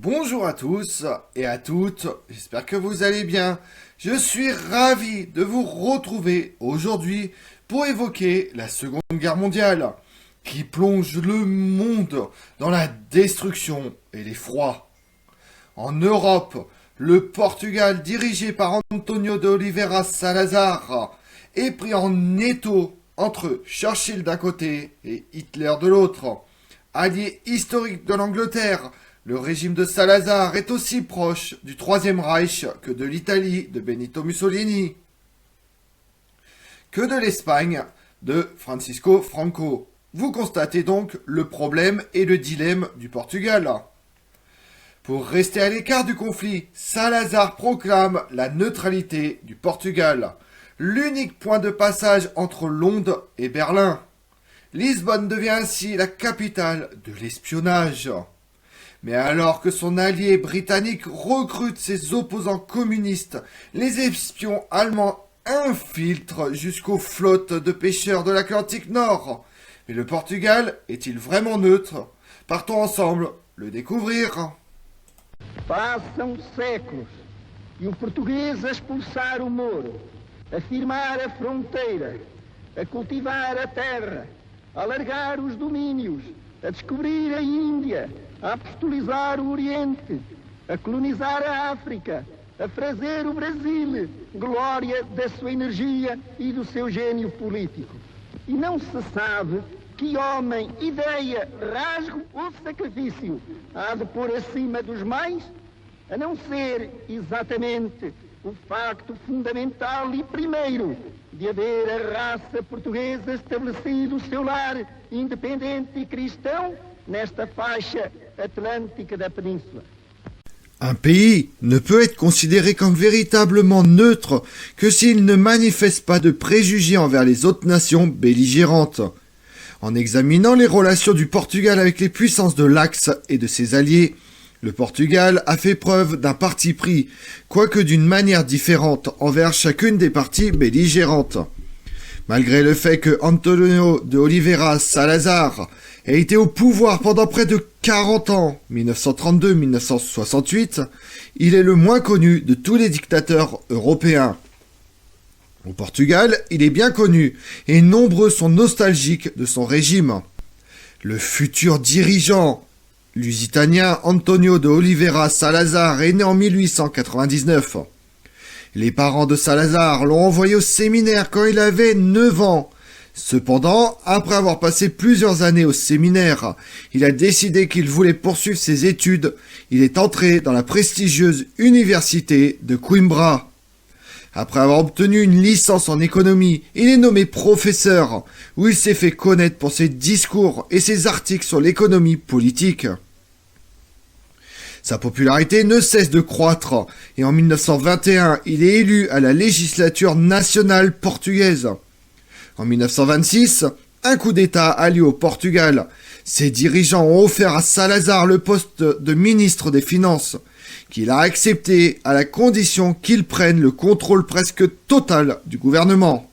Bonjour à tous et à toutes, j'espère que vous allez bien. Je suis ravi de vous retrouver aujourd'hui pour évoquer la Seconde Guerre mondiale qui plonge le monde dans la destruction et l'effroi. En Europe, le Portugal dirigé par António de Oliveira Salazar est pris en étau entre Churchill d'un côté et Hitler de l'autre. Allié historique de l'Angleterre, le régime de Salazar est aussi proche du Troisième Reich que de l'Italie de Benito Mussolini, que de l'Espagne de Francisco Franco. Vous constatez donc le problème et le dilemme du Portugal. Pour rester à l'écart du conflit, Salazar proclame la neutralité du Portugal, l'unique point de passage entre Londres et Berlin. Lisbonne devient ainsi la capitale de l'espionnage. Mais alors que son allié britannique recrute ses opposants communistes, les espions allemands infiltrent jusqu'aux flottes de pêcheurs de l'Atlantique Nord. Mais le Portugal est-il vraiment neutre? Partons ensemble le découvrir. Passam séculos e o português a expulsar o Moro, a firmar a fronteira, a cultivar a terra, a alargar os domínios, a descobrir a Índia, a apostolizar o Oriente, a colonizar a África, a fazer o Brasil glória da sua energia e do seu gênio político. E não se sabe que homem, ideia, rasgo ou sacrifício há de pôr acima dos mais, a não ser exatamente o facto fundamental e primeiro de haver a raça portuguesa estabelecido o seu lar independente e cristão nesta faixa atlântica da península. Un pays ne peut être considéré comme véritablement neutre que s'il ne manifeste pas de préjugés envers les autres nations belligérantes. En examinant les relations du Portugal avec les puissances de l'Axe et de ses alliés, le Portugal a fait preuve d'un parti pris, quoique d'une manière différente envers chacune des parties belligérantes. Malgré le fait que António de Oliveira Salazar ait été au pouvoir pendant près de 40 ans, 1932-1968, il est le moins connu de tous les dictateurs européens. Au Portugal, il est bien connu et nombreux sont nostalgiques de son régime. Le futur dirigeant lusitanien António de Oliveira Salazar est né en 1899. Les parents de Salazar l'ont envoyé au séminaire quand il avait 9 ans. Cependant, après avoir passé plusieurs années au séminaire, il a décidé qu'il voulait poursuivre ses études. Il est entré dans la prestigieuse université de Coimbra. Après avoir obtenu une licence en économie, il est nommé professeur, où il s'est fait connaître pour ses discours et ses articles sur l'économie politique. Sa popularité ne cesse de croître, et en 1921, il est élu à la législature nationale portugaise. En 1926, un coup d'État a lieu au Portugal. Ses dirigeants ont offert à Salazar le poste de ministre des Finances, qu'il a accepté à la condition qu'il prenne le contrôle presque total du gouvernement.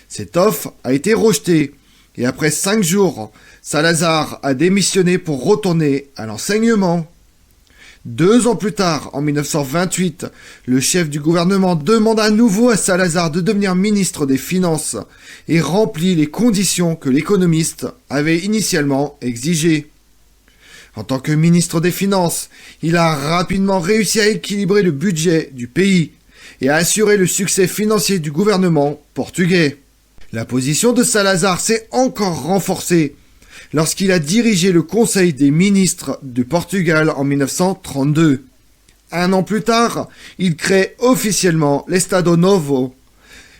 Cette offre a été rejetée, et après 5 jours, Salazar a démissionné pour retourner à l'enseignement. 2 ans plus tard, en 1928, le chef du gouvernement demande à nouveau à Salazar de devenir ministre des Finances et remplit les conditions que l'économiste avait initialement exigées. En tant que ministre des Finances, il a rapidement réussi à équilibrer le budget du pays et à assurer le succès financier du gouvernement portugais. La position de Salazar s'est encore renforcée lorsqu'il a dirigé le Conseil des ministres du Portugal en 1932. 1 an plus tard, il crée officiellement l'Estado Novo.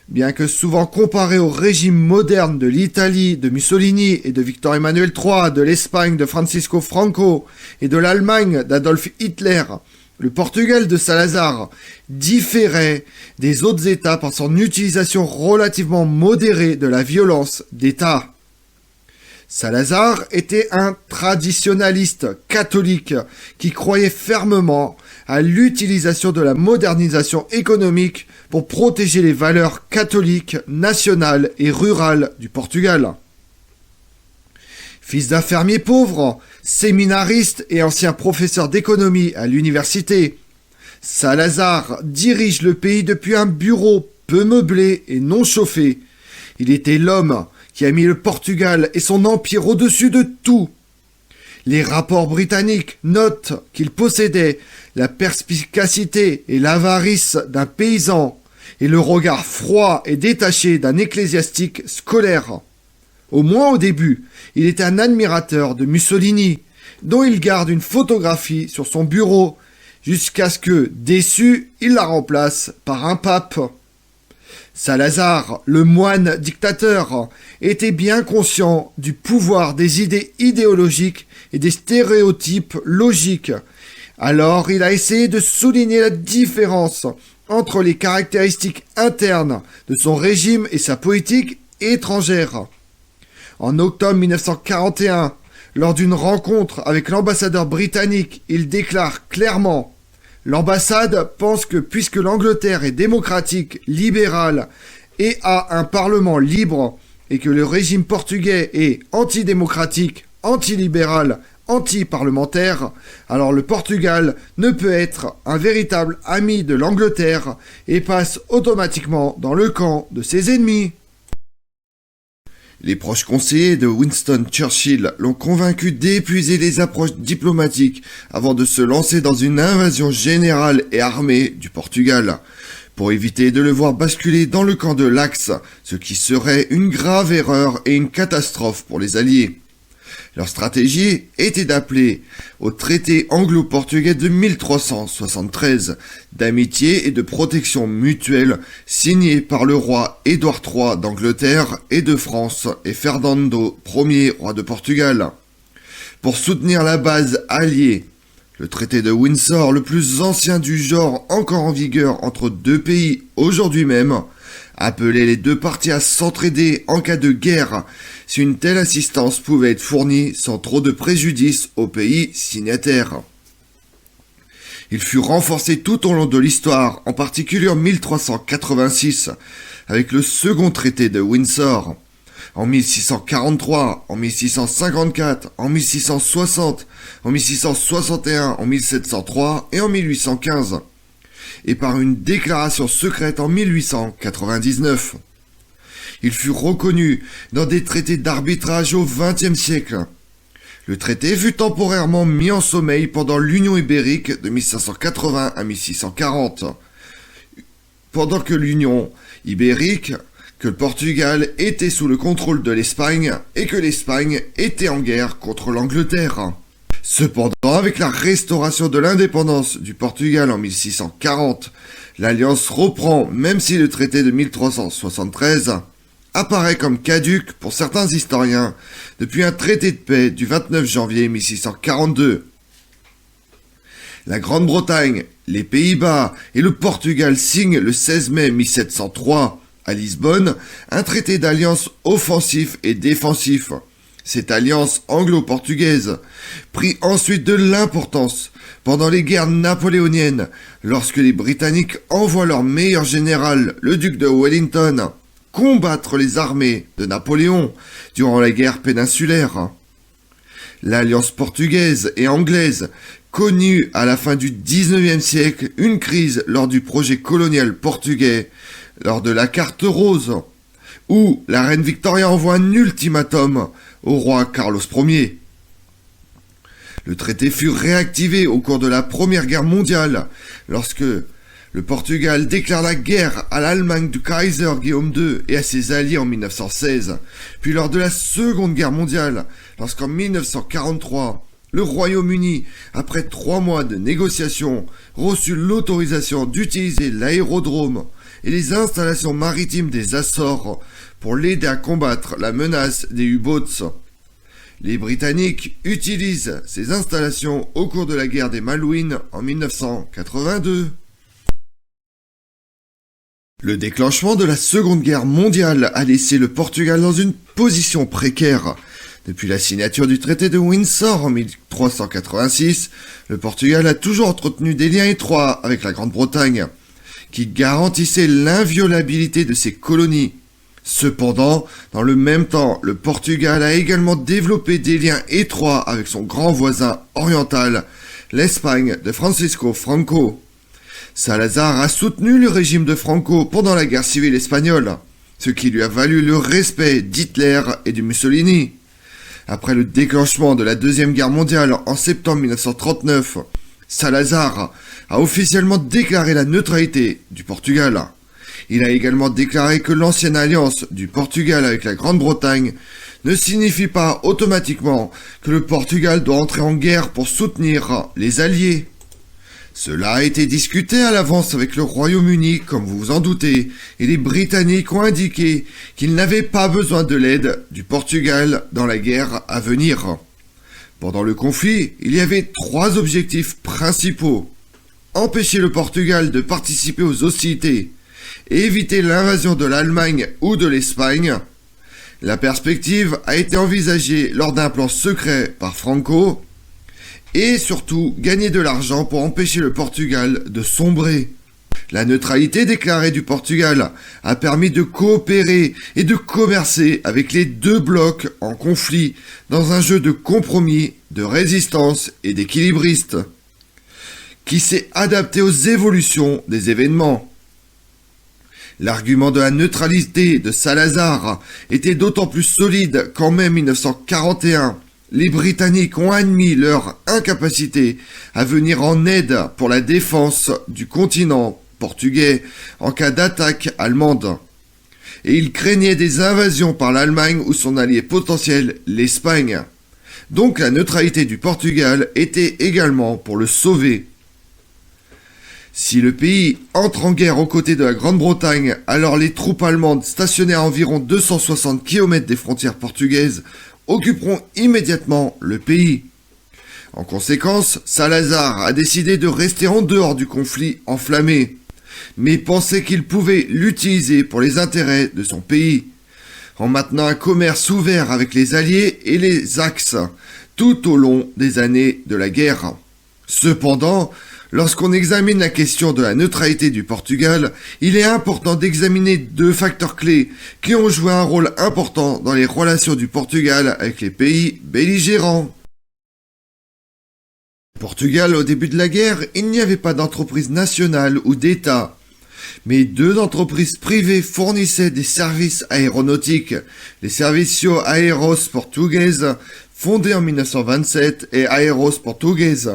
Bien que souvent comparé au régime moderne de l'Italie de Mussolini et de Victor Emmanuel III, de l'Espagne de Francisco Franco et de l'Allemagne d'Adolf Hitler, le Portugal de Salazar différait des autres États par son utilisation relativement modérée de la violence d'État. Salazar était un traditionnaliste catholique qui croyait fermement à l'utilisation de la modernisation économique pour protéger les valeurs catholiques, nationales et rurales du Portugal. Fils d'un fermier pauvre, séminariste et ancien professeur d'économie à l'université, Salazar dirige le pays depuis un bureau peu meublé et non chauffé. Il était l'homme qui a mis le Portugal et son empire au-dessus de tout. Les rapports britanniques notent qu'il possédait la perspicacité et l'avarice d'un paysan et le regard froid et détaché d'un ecclésiastique scolaire. Au moins au début, il était un admirateur de Mussolini, dont il garde une photographie sur son bureau, jusqu'à ce que, déçu, il la remplace par un pape. Salazar, le moine dictateur, était bien conscient du pouvoir des idées idéologiques et des stéréotypes logiques. Alors il a essayé de souligner la différence entre les caractéristiques internes de son régime et sa politique étrangère. En octobre 1941, lors d'une rencontre avec l'ambassadeur britannique, il déclare clairement « L'ambassade pense que puisque l'Angleterre est démocratique, libérale et a un parlement libre, et que le régime portugais est antidémocratique, antilibéral, anti-parlementaire, alors le Portugal ne peut être un véritable ami de l'Angleterre et passe automatiquement dans le camp de ses ennemis. » Les proches conseillers de Winston Churchill l'ont convaincu d'épuiser les approches diplomatiques avant de se lancer dans une invasion générale et armée du Portugal, pour éviter de le voir basculer dans le camp de l'Axe, ce qui serait une grave erreur et une catastrophe pour les Alliés. Leur stratégie était d'appeler au traité anglo-portugais de 1373 d'amitié et de protection mutuelle signé par le roi Édouard III d'Angleterre et de France et Fernando Ier, roi de Portugal. Pour soutenir la base alliée, le traité de Windsor, le plus ancien du genre encore en vigueur entre deux pays aujourd'hui même, appelait les deux parties à s'entraider en cas de guerre, si une telle assistance pouvait être fournie sans trop de préjudice aux pays signataires. Il fut renforcé tout au long de l'histoire, en particulier en 1386, avec le second traité de Windsor. En 1643, en 1654, en 1660, en 1661, en 1703 et en 1815. Et par une déclaration secrète en 1899. Il fut reconnu dans des traités d'arbitrage au XXe siècle. Le traité fut temporairement mis en sommeil pendant l'Union ibérique de 1580 à 1640. Pendant que l'Union ibérique, que le Portugal était sous le contrôle de l'Espagne et que l'Espagne était en guerre contre l'Angleterre. Cependant, avec la restauration de l'indépendance du Portugal en 1640, l'alliance reprend, même si le traité de 1373 apparaît comme caduc pour certains historiens depuis un traité de paix du 29 janvier 1642. La Grande-Bretagne, les Pays-Bas et le Portugal signent le 16 mai 1703 à Lisbonne un traité d'alliance offensif et défensif. Cette alliance anglo-portugaise prit ensuite de l'importance pendant les guerres napoléoniennes, lorsque les Britanniques envoient leur meilleur général, le duc de Wellington, combattre les armées de Napoléon durant la guerre péninsulaire. L'alliance portugaise et anglaise connut à la fin du XIXe siècle une crise lors du projet colonial portugais, lors de la Carte Rose, où la reine Victoria envoie un ultimatum au roi Carlos Ier. Le traité fut réactivé au cours de la Première Guerre mondiale, lorsque le Portugal déclare la guerre à l'Allemagne du Kaiser Guillaume II et à ses alliés en 1916, puis lors de la Seconde Guerre mondiale, lorsqu'en 1943, le Royaume-Uni, après 3 mois de négociations, reçut l'autorisation d'utiliser l'aérodrome et les installations maritimes des Açores pour l'aider à combattre la menace des U-boats. Les Britanniques utilisent ces installations au cours de la guerre des Malouines en 1982. Le déclenchement de la Seconde Guerre mondiale a laissé le Portugal dans une position précaire. Depuis la signature du traité de Windsor en 1386, le Portugal a toujours entretenu des liens étroits avec la Grande-Bretagne, qui garantissait l'inviolabilité de ses colonies. Cependant, dans le même temps, le Portugal a également développé des liens étroits avec son grand voisin oriental, l'Espagne de Francisco Franco. Salazar a soutenu le régime de Franco pendant la guerre civile espagnole, ce qui lui a valu le respect d'Hitler et de Mussolini. Après le déclenchement de la Deuxième Guerre mondiale en septembre 1939, Salazar a officiellement déclaré la neutralité du Portugal. Il a également déclaré que l'ancienne alliance du Portugal avec la Grande-Bretagne ne signifie pas automatiquement que le Portugal doit entrer en guerre pour soutenir les Alliés. Cela a été discuté à l'avance avec le Royaume-Uni, comme vous vous en doutez, et les Britanniques ont indiqué qu'ils n'avaient pas besoin de l'aide du Portugal dans la guerre à venir. Pendant le conflit, il y avait 3 objectifs principaux. Empêcher le Portugal de participer aux hostilités, et éviter l'invasion de l'Allemagne ou de l'Espagne. La perspective a été envisagée lors d'un plan secret par Franco, et surtout gagner de l'argent pour empêcher le Portugal de sombrer. La neutralité déclarée du Portugal a permis de coopérer et de commercer avec les 2 blocs en conflit dans un jeu de compromis, de résistance et d'équilibriste, qui s'est adapté aux évolutions des événements. L'argument de la neutralité de Salazar était d'autant plus solide qu'en mai 1941, les Britanniques ont admis leur incapacité à venir en aide pour la défense du continent portugais en cas d'attaque allemande. Et ils craignaient des invasions par l'Allemagne ou son allié potentiel, l'Espagne. Donc la neutralité du Portugal était également pour le sauver. Si le pays entre en guerre aux côtés de la Grande-Bretagne, alors les troupes allemandes stationnées à environ 260 km des frontières portugaises occuperont immédiatement le pays. En conséquence, Salazar a décidé de rester en dehors du conflit enflammé, mais pensait qu'il pouvait l'utiliser pour les intérêts de son pays, en maintenant un commerce ouvert avec les Alliés et les Axes, tout au long des années de la guerre. Cependant, lorsqu'on examine la question de la neutralité du Portugal, il est important d'examiner 2 facteurs clés qui ont joué un rôle important dans les relations du Portugal avec les pays belligérants. Au Portugal, au début de la guerre, il n'y avait pas d'entreprise nationale ou d'État, mais 2 entreprises privées fournissaient des services aéronautiques, les Serviços Aéreos Portugueses, fondés en 1927, et Aéros Portugueses,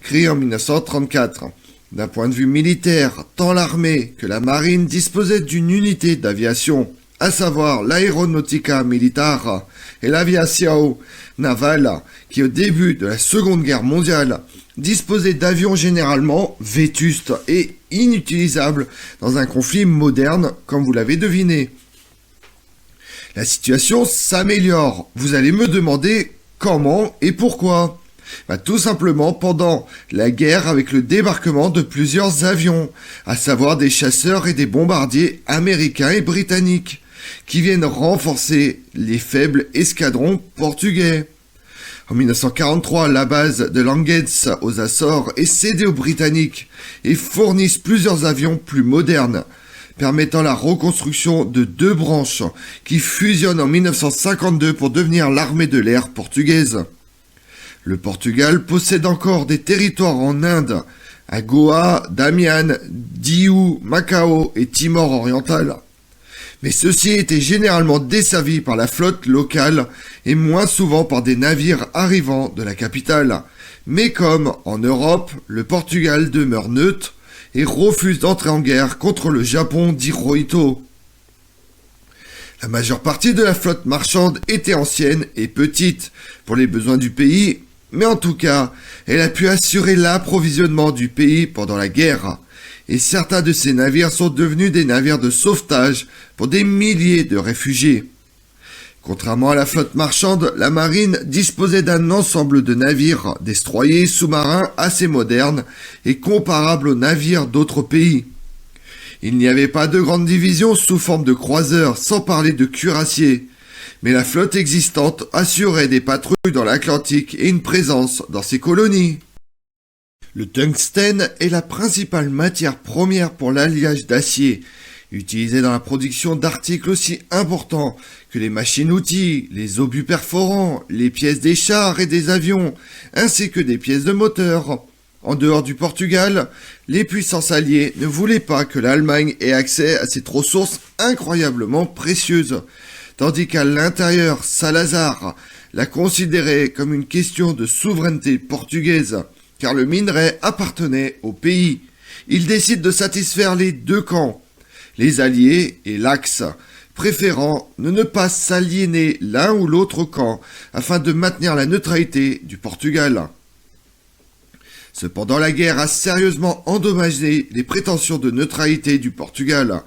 créé en 1934. D'un point de vue militaire, tant l'armée que la marine disposaient d'une unité d'aviation, à savoir l'Aeronautica Militar et l'Aviação Naval, qui au début de la Seconde Guerre mondiale disposaient d'avions généralement vétustes et inutilisables dans un conflit moderne, comme vous l'avez deviné. La situation s'améliore. Vous allez me demander comment et pourquoi ? Tout simplement pendant la guerre avec le débarquement de plusieurs avions, à savoir des chasseurs et des bombardiers américains et britanniques, qui viennent renforcer les faibles escadrons portugais. En 1943, la base de Languedes aux Açores est cédée aux Britanniques et fournissent plusieurs avions plus modernes, permettant la reconstruction de 2 branches qui fusionnent en 1952 pour devenir l'armée de l'air portugaise. Le Portugal possède encore des territoires en Inde, à Goa, Damian, Diu, Macao et Timor oriental. Mais ceux-ci étaient généralement desservis par la flotte locale et moins souvent par des navires arrivant de la capitale. Mais comme en Europe, le Portugal demeure neutre et refuse d'entrer en guerre contre le Japon d'Hirohito. La majeure partie de la flotte marchande était ancienne et petite pour les besoins du pays, mais en tout cas, elle a pu assurer l'approvisionnement du pays pendant la guerre, et certains de ces navires sont devenus des navires de sauvetage pour des milliers de réfugiés. Contrairement à la flotte marchande, la marine disposait d'un ensemble de navires destroyers sous-marins assez modernes et comparables aux navires d'autres pays. Il n'y avait pas de grandes divisions sous forme de croiseurs, sans parler de cuirassiers, mais la flotte existante assurait des patrouilles dans l'Atlantique et une présence dans ses colonies. Le tungstène est la principale matière première pour l'alliage d'acier, utilisés dans la production d'articles aussi importants que les machines-outils, les obus perforants, les pièces des chars et des avions, ainsi que des pièces de moteur. En dehors du Portugal, les puissances alliées ne voulaient pas que l'Allemagne ait accès à cette ressource incroyablement précieuse, tandis qu'à l'intérieur, Salazar la considérait comme une question de souveraineté portugaise, car le minerai appartenait au pays. Il décide de satisfaire les deux camps, les alliés et l'Axe, préférant ne pas s'aliéner l'un ou l'autre camp afin de maintenir la neutralité du Portugal. Cependant, la guerre a sérieusement endommagé les prétentions de neutralité du Portugal,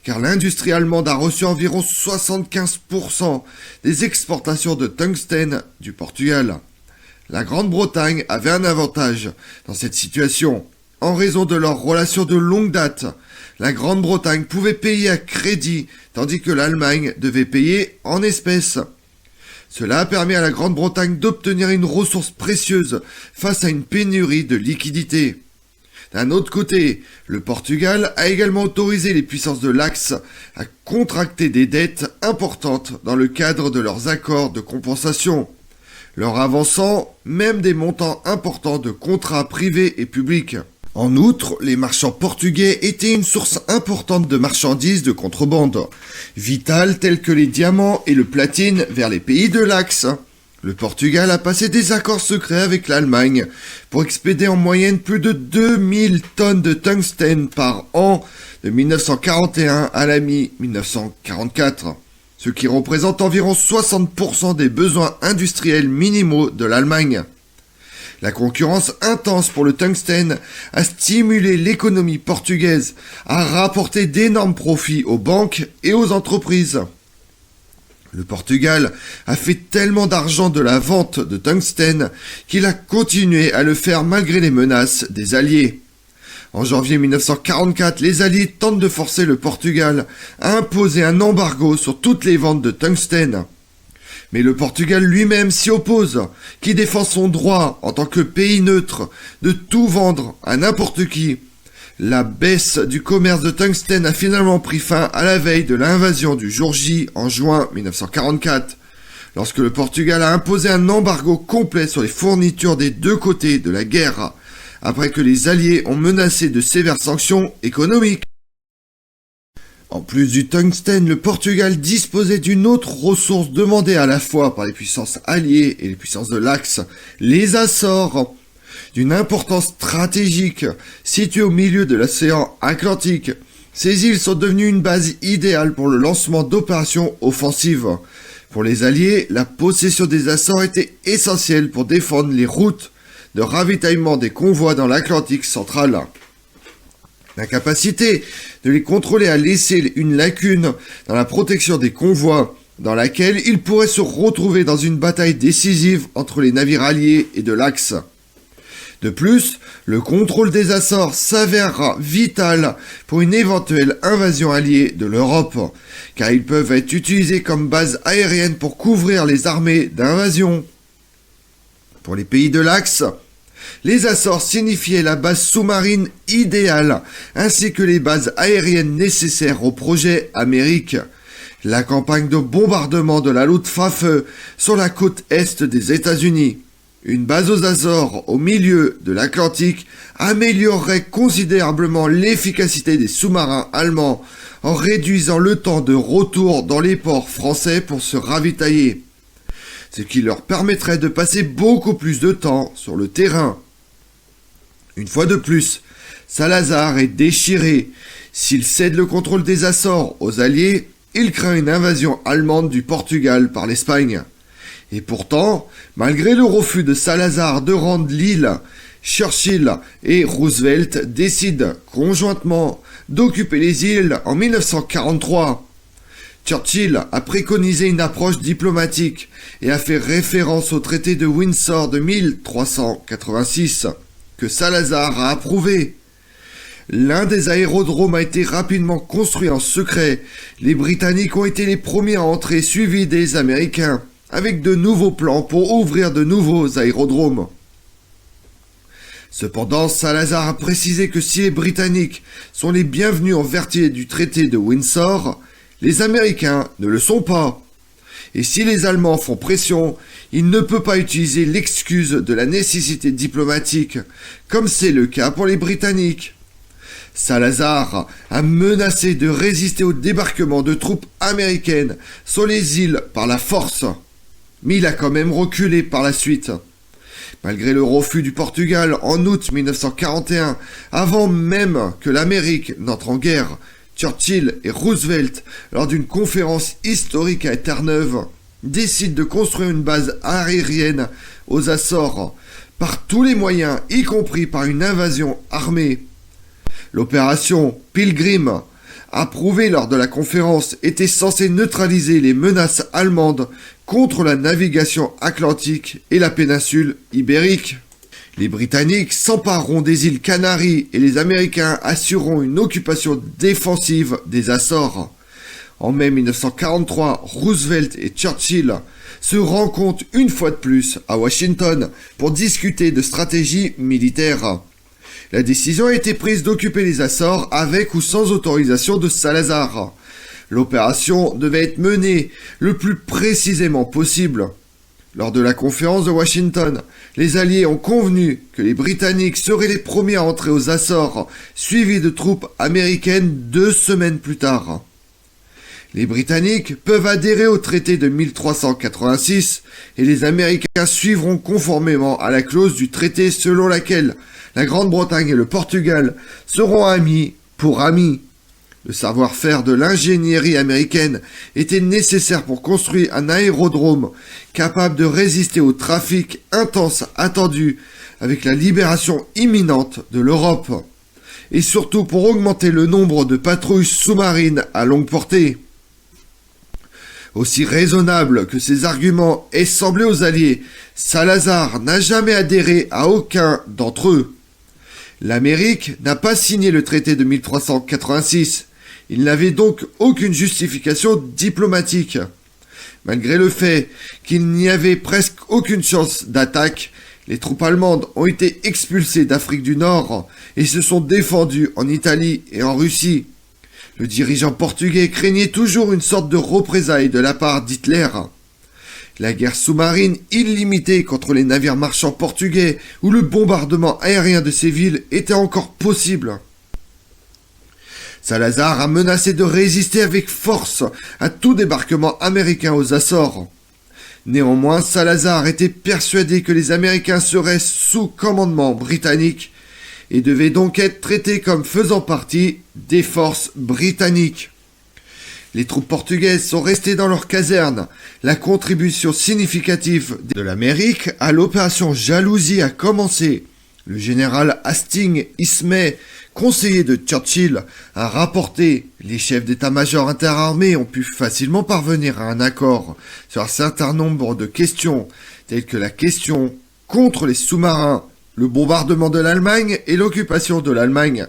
car l'industrie allemande a reçu environ 75% des exportations de tungstène du Portugal. La Grande-Bretagne avait un avantage dans cette situation. En raison de leurs relations de longue date, la Grande-Bretagne pouvait payer à crédit, tandis que l'Allemagne devait payer en espèces. Cela a permis à la Grande-Bretagne d'obtenir une ressource précieuse face à une pénurie de liquidités. D'un autre côté, le Portugal a également autorisé les puissances de l'Axe à contracter des dettes importantes dans le cadre de leurs accords de compensation, leur avançant même des montants importants de contrats privés et publics. En outre, les marchands portugais étaient une source importante de marchandises de contrebande, vitales telles que les diamants et le platine vers les pays de l'Axe. Le Portugal a passé des accords secrets avec l'Allemagne pour expédier en moyenne plus de 2000 tonnes de tungstène par an de 1941 à la mi-1944, ce qui représente environ 60% des besoins industriels minimaux de l'Allemagne. La concurrence intense pour le tungstène a stimulé l'économie portugaise, a rapporté d'énormes profits aux banques et aux entreprises. Le Portugal a fait tellement d'argent de la vente de tungstène qu'il a continué à le faire malgré les menaces des Alliés. En janvier 1944, les Alliés tentent de forcer le Portugal à imposer un embargo sur toutes les ventes de tungstène. Mais le Portugal lui-même s'y oppose, qui défend son droit en tant que pays neutre de tout vendre à n'importe qui. La baisse du commerce de tungstène a finalement pris fin à la veille de l'invasion du jour J en juin 1944, lorsque le Portugal a imposé un embargo complet sur les fournitures des deux côtés de la guerre, après que les Alliés ont menacé de sévères sanctions économiques. En plus du tungstène, le Portugal disposait d'une autre ressource demandée à la fois par les puissances alliées et les puissances de l'Axe, les Açores, d'une importance stratégique, situées au milieu de l'océan Atlantique. Ces îles sont devenues une base idéale pour le lancement d'opérations offensives. Pour les Alliés, la possession des Açores était essentielle pour défendre les routes de ravitaillement des convois dans l'Atlantique central. L'incapacité de les contrôler a laissé une lacune dans la protection des convois, dans laquelle ils pourraient se retrouver dans une bataille décisive entre les navires alliés et de l'Axe. De plus, le contrôle des Açores s'avérera vital pour une éventuelle invasion alliée de l'Europe, car ils peuvent être utilisés comme base aérienne pour couvrir les armées d'invasion. Pour les pays de l'Axe, les Açores signifiaient la base sous-marine idéale, ainsi que les bases aériennes nécessaires au projet Amérique. La campagne de bombardement de la Luftwaffe sur la côte est des États-Unis. Une base aux Açores au milieu de l'Atlantique améliorerait considérablement l'efficacité des sous-marins allemands en réduisant le temps de retour dans les ports français pour se ravitailler, ce qui leur permettrait de passer beaucoup plus de temps sur le terrain. Une fois de plus, Salazar est déchiré. S'il cède le contrôle des Açores aux Alliés, il craint une invasion allemande du Portugal par l'Espagne. Et pourtant, malgré le refus de Salazar de rendre l'île, Churchill et Roosevelt décident conjointement d'occuper les îles en 1943. Churchill a préconisé une approche diplomatique et a fait référence au traité de Windsor de 1386, que Salazar a approuvé. L'un des aérodromes a été rapidement construit en secret. Les Britanniques ont été les premiers à entrer, suivis des Américains, avec de nouveaux plans pour ouvrir de nouveaux aérodromes. Cependant, Salazar a précisé que si les Britanniques sont les bienvenus en vertu du traité de Windsor, les Américains ne le sont pas. Et si les Allemands font pression, il ne peut pas utiliser l'excuse de la nécessité diplomatique, comme c'est le cas pour les Britanniques. Salazar a menacé de résister au débarquement de troupes américaines sur les îles par la force. Mais il a quand même reculé par la suite. Malgré le refus du Portugal en août 1941, avant même que l'Amérique n'entre en guerre, Churchill et Roosevelt, lors d'une conférence historique à Terre-Neuve, décident de construire une base aérienne aux Açores, par tous les moyens, y compris par une invasion armée. L'opération Pilgrim, approuvée lors de la conférence, était censée neutraliser les menaces allemandes contre la navigation atlantique et la péninsule ibérique. Les Britanniques s'empareront des îles Canaries et les Américains assureront une occupation défensive des Açores. En mai 1943, Roosevelt et Churchill se rencontrent une fois de plus à Washington pour discuter de stratégie militaire. La décision a été prise d'occuper les Açores avec ou sans autorisation de Salazar. L'opération devait être menée le plus précisément possible. Lors de la conférence de Washington, les Alliés ont convenu que les Britanniques seraient les premiers à entrer aux Açores, suivis de troupes américaines 2 semaines plus tard. Les Britanniques peuvent adhérer au traité de 1386 et les Américains suivront conformément à la clause du traité selon laquelle la Grande-Bretagne et le Portugal seront amis pour amis. Le savoir-faire de l'ingénierie américaine était nécessaire pour construire un aérodrome capable de résister au trafic intense attendu avec la libération imminente de l'Europe, et surtout pour augmenter le nombre de patrouilles sous-marines à longue portée. Aussi raisonnable que ces arguments aient semblé aux Alliés, Salazar n'a jamais adhéré à aucun d'entre eux. L'Amérique n'a pas signé le traité de 1386. Il n'avait donc aucune justification diplomatique. Malgré le fait qu'il n'y avait presque aucune chance d'attaque, les troupes allemandes ont été expulsées d'Afrique du Nord et se sont défendues en Italie et en Russie. Le dirigeant portugais craignait toujours une sorte de représailles de la part d'Hitler. La guerre sous-marine illimitée contre les navires marchands portugais ou le bombardement aérien de ces villes était encore possible. Salazar a menacé de résister avec force à tout débarquement américain aux Açores. Néanmoins, Salazar était persuadé que les Américains seraient sous commandement britannique et devaient donc être traités comme faisant partie des forces britanniques. Les troupes portugaises sont restées dans leurs casernes. La contribution significative de l'Amérique à l'opération Jalousie a commencé. Le général Hastings Ismay, conseiller de Churchill, a rapporté « Les chefs d'état-major interarmés ont pu facilement parvenir à un accord sur un certain nombre de questions, telles que la question contre les sous-marins, le bombardement de l'Allemagne et l'occupation de l'Allemagne.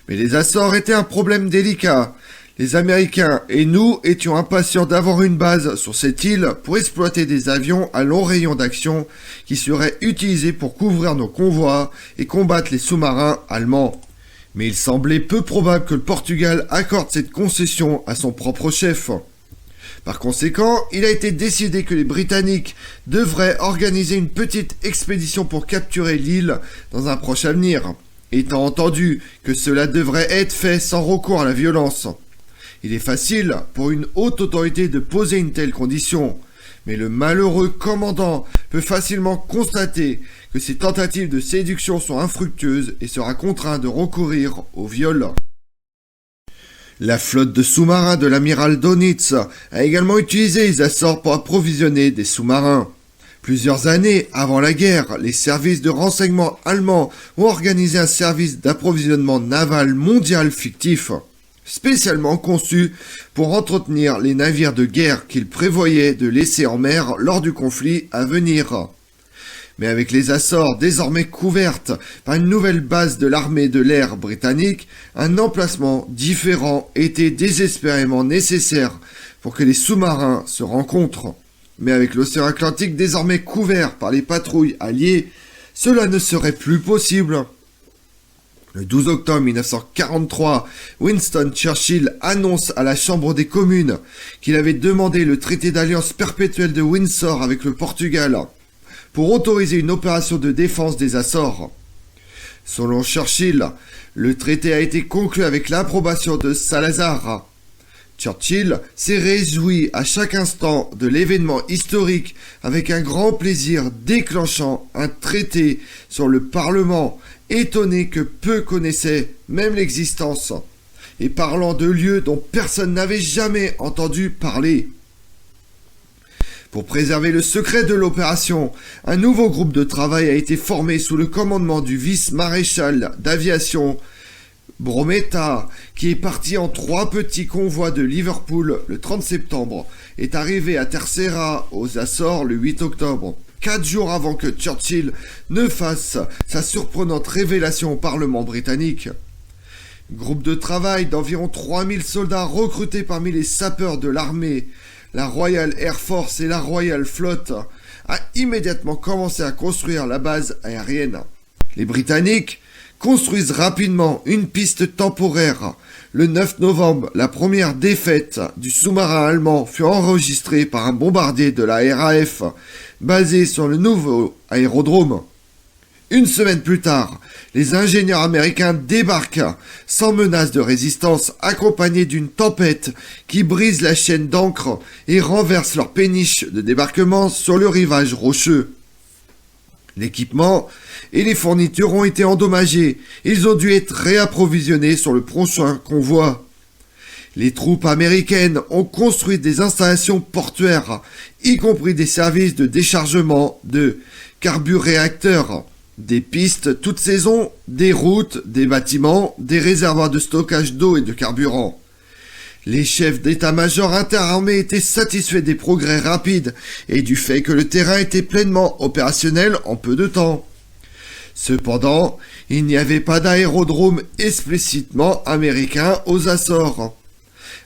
Mais les Açores étaient un problème délicat. Les Américains et nous étions impatients d'avoir une base sur cette île pour exploiter des avions à long rayon d'action qui seraient utilisés pour couvrir nos convois et combattre les sous-marins allemands. Mais il semblait peu probable que le Portugal accorde cette concession à son propre chef. Par conséquent, il a été décidé que les Britanniques devraient organiser une petite expédition pour capturer l'île dans un proche avenir, étant entendu que cela devrait être fait sans recours à la violence. Il est facile pour une haute autorité de poser une telle condition, mais le malheureux commandant peut facilement constater que ses tentatives de séduction sont infructueuses et sera contraint de recourir au viol. La flotte de sous-marins de l'amiral Dönitz a également utilisé les Açores pour approvisionner des sous-marins. Plusieurs années avant la guerre, les services de renseignement allemands ont organisé un service d'approvisionnement naval mondial fictif, spécialement conçu pour entretenir les navires de guerre qu'ils prévoyaient de laisser en mer lors du conflit à venir. Mais avec les Açores désormais couvertes par une nouvelle base de l'armée de l'air britannique, un emplacement différent était désespérément nécessaire pour que les sous-marins se rencontrent. Mais avec l'océan Atlantique désormais couvert par les patrouilles alliées, cela ne serait plus possible. Le 12 octobre 1943, Winston Churchill annonce à la Chambre des communes qu'il avait demandé le traité d'alliance perpétuelle de Windsor avec le Portugal pour autoriser une opération de défense des Açores. Selon Churchill, le traité a été conclu avec l'approbation de Salazar. Churchill s'est réjoui à chaque instant de l'événement historique avec un grand plaisir, déclenchant un traité sur le Parlement, étonné que peu connaissaient même l'existence, et parlant de lieux dont personne n'avait jamais entendu parler. Pour préserver le secret de l'opération, un nouveau groupe de travail a été formé sous le commandement du vice-maréchal d'aviation Brometta, qui est parti en 3 petits convois de Liverpool le 30 septembre, est arrivé à Terceira, aux Açores, le 8 octobre, 4 jours avant que Churchill ne fasse sa surprenante révélation au Parlement britannique. Groupe de travail d'environ 3000 soldats recrutés parmi les sapeurs de l'armée, la Royal Air Force et la Royal Flotte, a immédiatement commencé à construire la base aérienne. Les Britanniques construisent rapidement une piste temporaire. Le 9 novembre, la première défaite du sous-marin allemand fut enregistrée par un bombardier de la RAF basé sur le nouveau aérodrome. Une semaine plus tard, les ingénieurs américains débarquent sans menace de résistance, accompagnés d'une tempête qui brise la chaîne d'ancre et renverse leur péniche de débarquement sur le rivage rocheux. L'équipement et les fournitures ont été endommagés. Ils ont dû être réapprovisionnés sur le prochain convoi. Les troupes américaines ont construit des installations portuaires, y compris des services de déchargement de carburéacteurs, des pistes toute saison, des routes, des bâtiments, des réservoirs de stockage d'eau et de carburant. Les chefs d'état-major interarmés étaient satisfaits des progrès rapides et du fait que le terrain était pleinement opérationnel en peu de temps. Cependant, il n'y avait pas d'aérodrome explicitement américain aux Açores.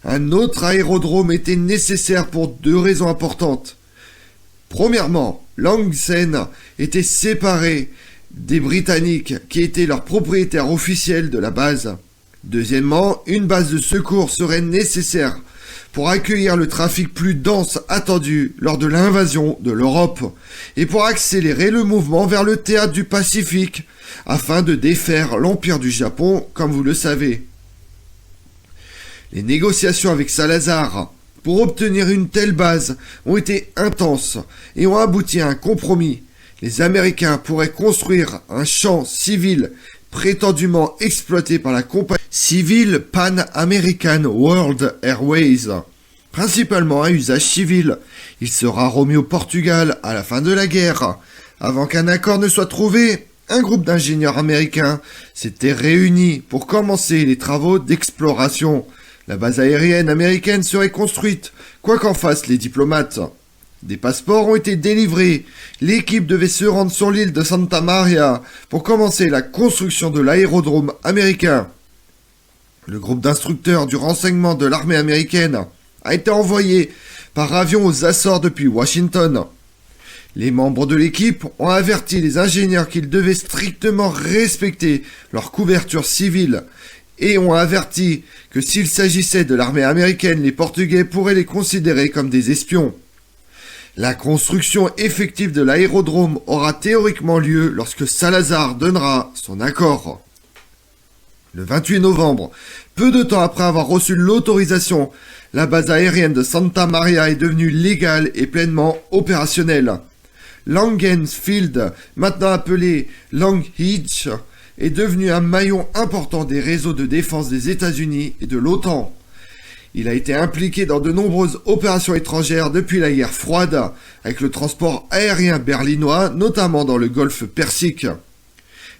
Un autre aérodrome était nécessaire pour 2 raisons importantes. Premièrement, Langsen était séparé des Britanniques qui étaient leurs propriétaires officiels de la base. Deuxièmement, une base de secours serait nécessaire pour accueillir le trafic plus dense attendu lors de l'invasion de l'Europe et pour accélérer le mouvement vers le théâtre du Pacifique afin de défaire l'Empire du Japon, comme vous le savez. Les négociations avec Salazar pour obtenir une telle base ont été intenses et ont abouti à un compromis. Les Américains pourraient construire un champ civil prétendument exploité par la compagnie civile Pan American World Airways, principalement à usage civil. Il sera remis au Portugal à la fin de la guerre. Avant qu'un accord ne soit trouvé, un groupe d'ingénieurs américains s'était réuni pour commencer les travaux d'exploration. La base aérienne américaine serait construite, quoi qu'en fassent les diplomates. Des passeports ont été délivrés. L'équipe devait se rendre sur l'île de Santa Maria pour commencer la construction de l'aérodrome américain. Le groupe d'instructeurs du renseignement de l'armée américaine a été envoyé par avion aux Açores depuis Washington. Les membres de l'équipe ont averti les ingénieurs qu'ils devaient strictement respecter leur couverture civile et ont averti que s'il s'agissait de l'armée américaine, les Portugais pourraient les considérer comme des espions. La construction effective de l'aérodrome aura théoriquement lieu lorsque Salazar donnera son accord. Le 28 novembre, peu de temps après avoir reçu l'autorisation, la base aérienne de Santa Maria est devenue légale et pleinement opérationnelle. Langenfield, maintenant appelé Langhitch, est devenu un maillon important des réseaux de défense des États-Unis et de l'OTAN. Il a été impliqué dans de nombreuses opérations étrangères depuis la guerre froide, avec le transport aérien berlinois, notamment dans le golfe Persique.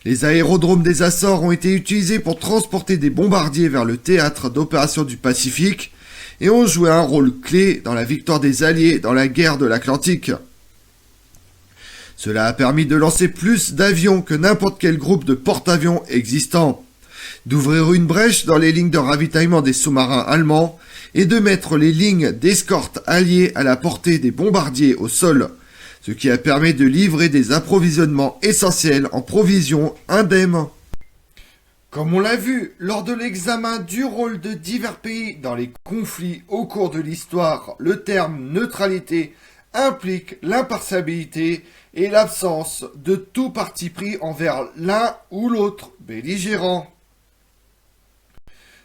Les aérodromes des Açores ont été utilisés pour transporter des bombardiers vers le théâtre d'opérations du Pacifique et ont joué un rôle clé dans la victoire des Alliés dans la guerre de l'Atlantique. Cela a permis de lancer plus d'avions que n'importe quel groupe de porte-avions existant, d'ouvrir une brèche dans les lignes de ravitaillement des sous-marins allemands et de mettre les lignes d'escorte alliées à la portée des bombardiers au sol. ce qui a permis de livrer des approvisionnements essentiels en provisions indemnes. Comme on l'a vu lors de l'examen du rôle de divers pays dans les conflits au cours de l'histoire, le terme neutralité implique l'impartialité et l'absence de tout parti pris envers l'un ou l'autre belligérant.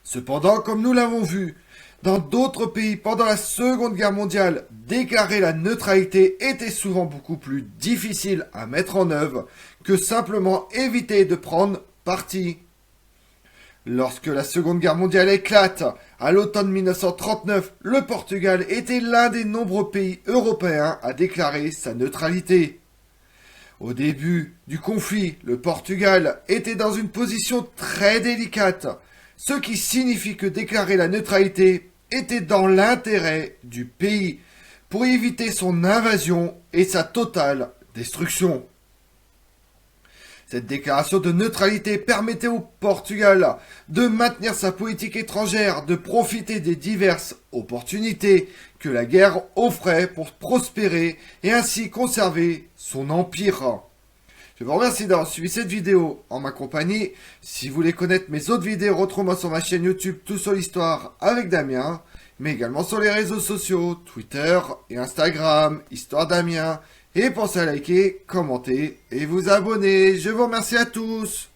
Cependant, comme nous l'avons vu, dans d'autres pays pendant la Seconde Guerre mondiale, déclarer la neutralité était souvent beaucoup plus difficile à mettre en œuvre que simplement éviter de prendre parti. Lorsque la Seconde Guerre mondiale éclate, à l'automne 1939, le Portugal était l'un des nombreux pays européens à déclarer sa neutralité. Au début du conflit, le Portugal était dans une position très délicate, ce qui signifie que déclarer la neutralité était dans l'intérêt du pays pour éviter son invasion et sa totale destruction. Cette déclaration de neutralité permettait au Portugal de maintenir sa politique étrangère, de profiter des diverses opportunités que la guerre offrait pour prospérer et ainsi conserver son empire. Je vous remercie d'avoir suivi cette vidéo en ma compagnie. Si vous voulez connaître mes autres vidéos, retrouvez-moi sur ma chaîne YouTube Tout sur l'Histoire avec Damien, mais également sur les réseaux sociaux, Twitter et Instagram, Histoire Damien. Et pensez à liker, commenter et vous abonner. Je vous remercie à tous.